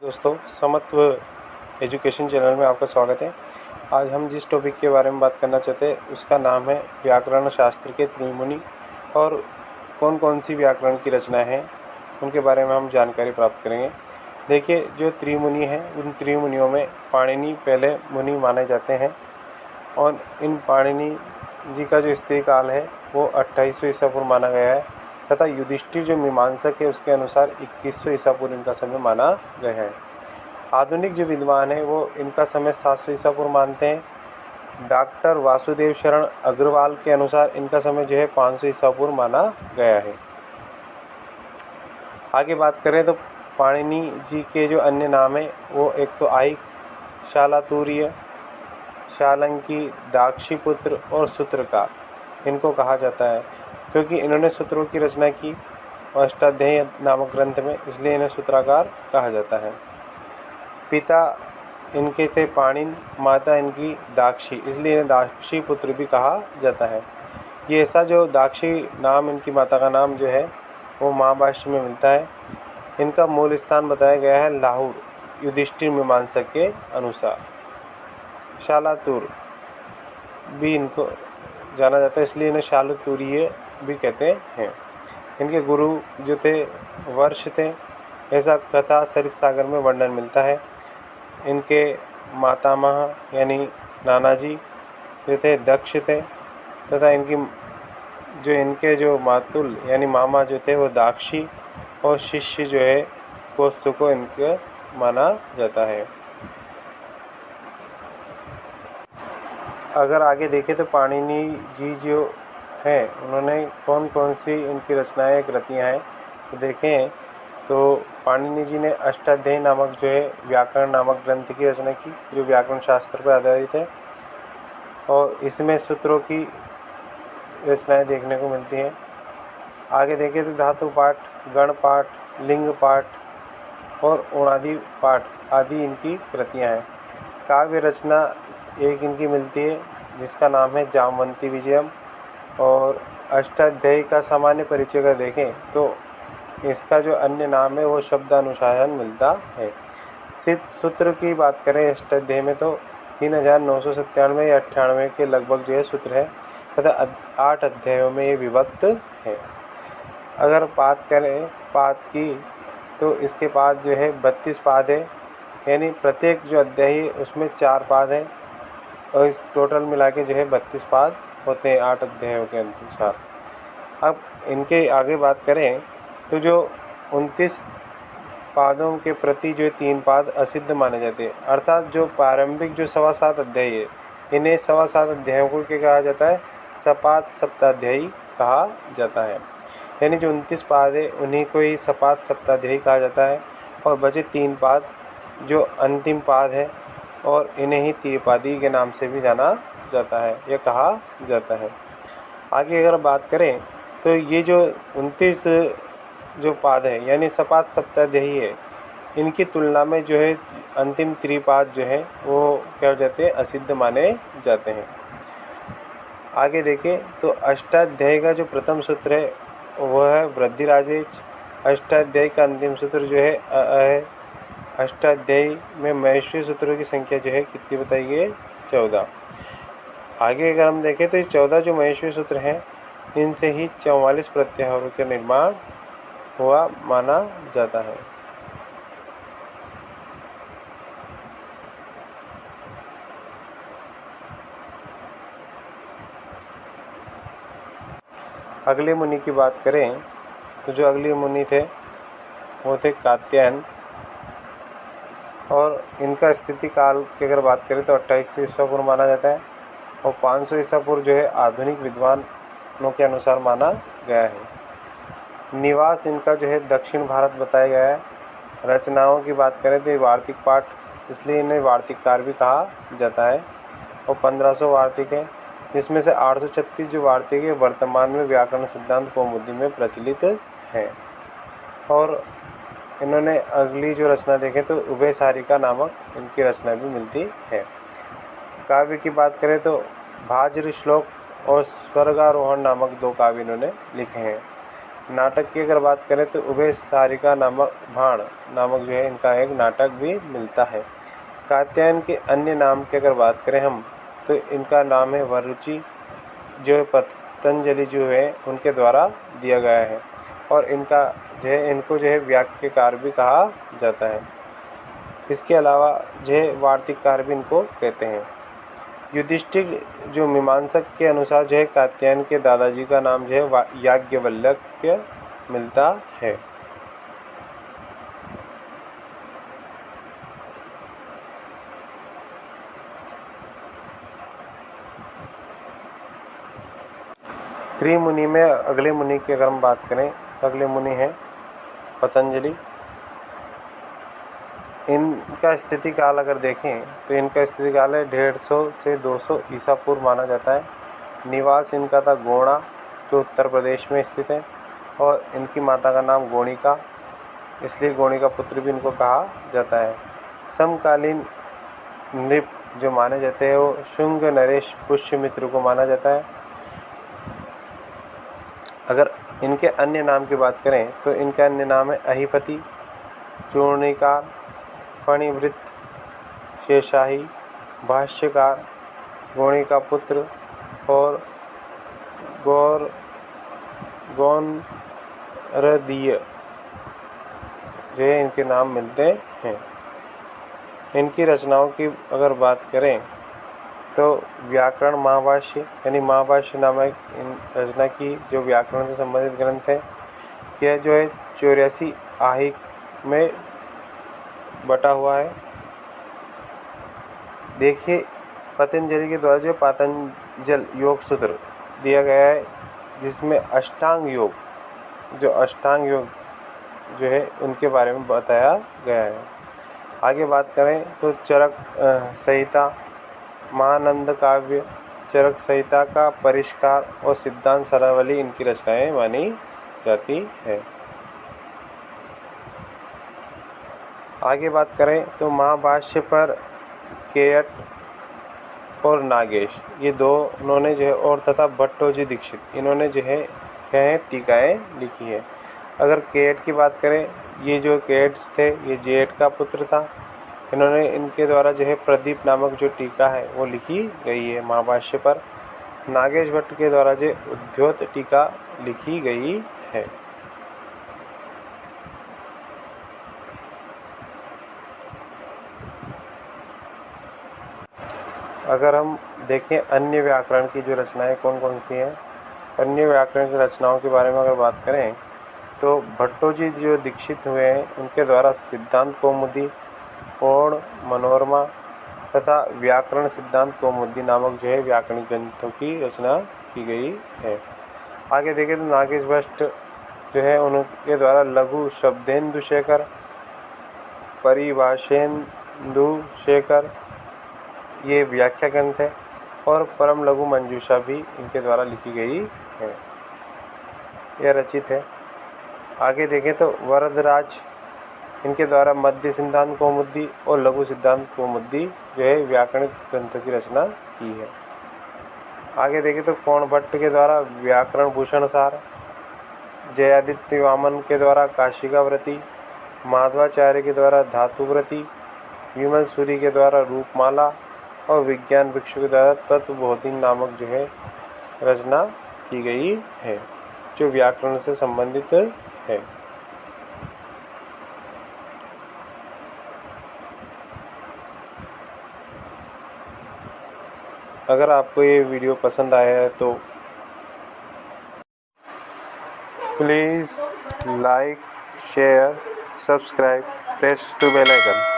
दोस्तों, समत्व education channel में आपका स्वागत है। आज हम जिस टॉपिक के बारे में बात करना चाहते हैं उसका नाम है व्याकरण शास्त्र के त्रिमुनि और कौन कौन सी व्याकरण की रचनाएं हैं उनके बारे में हम जानकारी प्राप्त करेंगे। देखिए, जो त्रिमुनि हैं उन त्रिमुनियों में पाणिनि पहले मुनि माने जाते हैं और इन पाणिनि जी का जो स्त्री काल है वो 2800 ईसा पूर्व माना गया है तथा युधिष्ठिर जो मीमांसक है उसके अनुसार 2100 ईसा पूर्व इनका समय माना गया है। आधुनिक जो विद्वान है वो इनका समय 700 ईसा पूर्व मानते हैं। डॉक्टर वासुदेव शरण अग्रवाल के अनुसार इनका समय जो है 500 ईसा पूर्व माना गया है। आगे बात करें तो पाणिनि जी के जो अन्य नाम है वो एक तो आइक, शालातूर्य, शालंकी, दाक्षीपुत्र और सूत्रकार इनको कहा जाता है, क्योंकि इन्होंने सूत्रों की रचना की अष्टाध्यायी नामक ग्रंथ में, इसलिए इन्हें सूत्रकार कहा जाता है। पिता इनके थे पाणिन, माता इनकी दाक्षी, इसलिए इन्हें दाक्षी पुत्र भी कहा जाता है। ये ऐसा जो दाक्षी नाम इनकी माता का नाम जो है वो महाभाष्य में मिलता है। इनका मूल स्थान बताया गया है लाहौर, युधिष्ठिर मीमांसक के अनुसार। शालातुर भी इनको जाना जाता है, इसलिए इन्हें शालतूर्य भी कहते हैं। इनके गुरु जो थे वर्ष थे, ऐसा कथा सरित सागर में वर्णन मिलता है। इनके मातामह यानी नानाजी जो थे दक्ष थे तथा इनके जो मातुल यानी मामा जो थे वो दाक्षी और शिष्य जो है कौत्स को इनके माना जाता है। अगर आगे देखें तो पाणिनि जी जो हैं उन्होंने कौन कौन सी इनकी रचनाएं कृतियाँ हैं तो देखें तो पाणिनि जी ने अष्टाध्यायी नामक जो है व्याकरण नामक ग्रंथ की रचना की, जो व्याकरण शास्त्र पर आधारित है और इसमें सूत्रों की रचनाएं देखने को मिलती हैं। आगे देखें तो धातु पाठ, गण पाठ, लिंग पाठ और उणादि पाठ आदि इनकी कृतियाँ हैं। काव्य रचना एक इनकी मिलती है जिसका नाम है जामवंती विजयम, और अष्टाध्यायी का सामान्य परिचय का देखें तो इसका जो अन्य नाम है वो शब्दानुशासन मिलता है। सूत्र की बात करें अष्टाध्यायी में तो 3997 या 98 के लगभग जो है सूत्र है तथा 8 अध्यायों में ये विभक्त है। अगर बात करें पाद की तो इसके पाद जो है 32 पाद है, यानी प्रत्येक जो अध्याय है उसमें 4 पाद हैं और इस टोटल मिला के जो है 32 पाद होते हैं 8 अध्यायों के अनुसार। अब इनके आगे बात करें तो जो 29 पादों के प्रति जो 3 पाद असिद्ध माने जाते हैं, अर्थात जो प्रारंभिक जो 7.25 अध्याय है इन्हें 7.25 अध्यायों को क्या कहा जाता है, सपाद सप्ताध्यायी कहा जाता है। यानी जो 29 पाद है उन्हीं को ही सपाद सप्ताध्यायी कहा जाता है और बचे 3 पाद जो अंतिम पाद है और इन्हें ही त्रिपादी के नाम से भी जाना जाता है, यह कहा जाता है। आगे अगर बात करें तो ये जो 29 जो पाद है यानी सपाद सप्ताध्यायी है, इनकी तुलना में जो है अंतिम त्रिपाद जो है वो क्या हो जाते हैं, असिद्ध माने जाते हैं। आगे देखें तो अष्टाध्यायी का जो प्रथम सूत्र है वह है वृद्धिराजेच। अष्टाध्यायी का अंतिम सूत्र जो है अष्टाध्यायी में महेश्वरी सूत्रों की संख्या जो है कितनी बताई गई है, 14। आगे अगर हम देखें तो ये 14 जो महेश्वरी सूत्र हैं इनसे ही 44 प्रत्याहारों का निर्माण हुआ माना जाता है। अगले मुनि की बात करें तो जो अगले मुनि थे वो थे कात्यायन, और इनका स्थिति काल की अगर बात करें तो 2800 ईसा पूर्व माना जाता है और 500 ईसा पूर्व जो है आधुनिक विद्वानों के अनुसार माना गया है। निवास इनका जो है दक्षिण भारत बताया गया है। रचनाओं की बात करें तो ये वार्तिक पाठ, इसलिए इन्हें वार्तिककार भी कहा जाता है और 1500 वार्तिक है, जिसमें से 836 जो वार्तिक है वर्तमान में व्याकरण सिद्धांत कौमुदी में प्रचलित हैं। और इन्होंने अगली जो रचना देखें तो उभय सारिका नामक इनकी रचना भी मिलती है। काव्य की बात करें तो भाज्र श्लोक और स्वर्गारोहण नामक 2 काव्य इन्होंने लिखे हैं। नाटक की अगर बात करें तो उभय सारिका नामक भाण नामक जो है इनका एक नाटक भी मिलता है। कात्यायन के अन्य नाम की अगर बात करें हम तो इनका नाम है वररुचि, जो पतंजलि जो है उनके द्वारा दिया गया है, और इनको जो है वाक्यकार भी कहा जाता है। इसके अलावा जो है वार्तिककार भी इनको कहते हैं। युधिष्ठिर जो मीमांसक के अनुसार जो है कात्यायन के दादाजी का नाम जो है याज्ञवल्क्य मिलता है। त्रिमुनि में अगले मुनि की अगर हम बात करें, अगले मुनि हैं पतंजलि। इनका स्थिति काल अगर देखें तो इनका स्थिति काल है 150 से 200 ईसा पूर्व माना जाता है। निवास इनका था गोणा, जो उत्तर प्रदेश में स्थित है, और इनकी माता का नाम गोणिका, इसलिए गोणिका पुत्र भी इनको कहा जाता है। समकालीन नृप जो माने जाते हैं वो शुंग नरेश पुष्यमित्र को माना जाता है। अगर इनके अन्य नाम की बात करें तो इनका अन्य नाम है अहिपति, चूर्णिकार, फणिवृत्त, शेषाही, भाष्यकार, गोणिका पुत्र और गौनरदीय जो है इनके नाम मिलते हैं। इनकी रचनाओं की अगर बात करें तो व्याकरण महाभाष्य यानी महाभाष्य नामक इन रचना की जो व्याकरण से संबंधित ग्रंथ है, यह जो है 84 आहिक में बटा हुआ है। देखिए पतंजलि के द्वारा जो पातंजल योग सूत्र दिया गया है, जिसमें अष्टांग योग जो है उनके बारे में बताया गया है। आगे बात करें तो चरक संहिता, महानंद काव्य, चरक संहिता का परिष्कार और सिद्धांत सरवली इनकी रचनाएं मानी जाती है। आगे बात करें तो महाभाष्य पर केयट और नागेश, ये दोनों ने जो है, और तथा भट्टोजी दीक्षित, इन्होंने जो है क्या है टीकाएँ लिखी है। अगर केयट की बात करें, ये जो केयट थे ये जेठ का पुत्र था। इन्होंने इनके द्वारा जो है प्रदीप नामक जो टीका है वो लिखी गई है महाभाष्य पर। नागेश भट्ट के द्वारा जो उद्योत टीका लिखी गई है। अगर हम देखें अन्य व्याकरण की जो रचनाएं कौन कौन सी हैं, अन्य व्याकरण की रचनाओं के बारे में अगर बात करें तो भट्टोजी जो दीक्षित हुए हैं उनके द्वारा सिद्धांत कौमुदी, पूर्ण मनोरमा तथा व्याकरण सिद्धांत कौमुदी नामक जो है व्याकरणिक ग्रंथों की रचना की गई है। आगे देखें तो नागेश भट्ट जो है उनके द्वारा लघु शब्देन्दु शेखर, परिभाषेन्दु शेखर ये व्याख्या ग्रंथ है, और परम लघु मंजूषा भी इनके द्वारा लिखी गई है, यह रचित है। आगे देखें तो वरदराज, इनके द्वारा मध्य सिद्धांत कौमुदी और लघु सिद्धांत कौमुदी जो है व्याकरणिक ग्रंथों की रचना की है। आगे देखें तो कोण भट्ट के द्वारा व्याकरण भूषण सार, जयादित्य वामन के द्वारा काशिका व्रति, माधवाचार्य के द्वारा धातुव्रति, विमल सूरी के द्वारा रूपमाला और विज्ञान भिक्षु के द्वारा तत्वबोधि नामक जो है रचना की गई है, जो व्याकरण से संबंधित है। अगर आपको ये वीडियो पसंद आया है तो please like, share, subscribe, press to bell icon.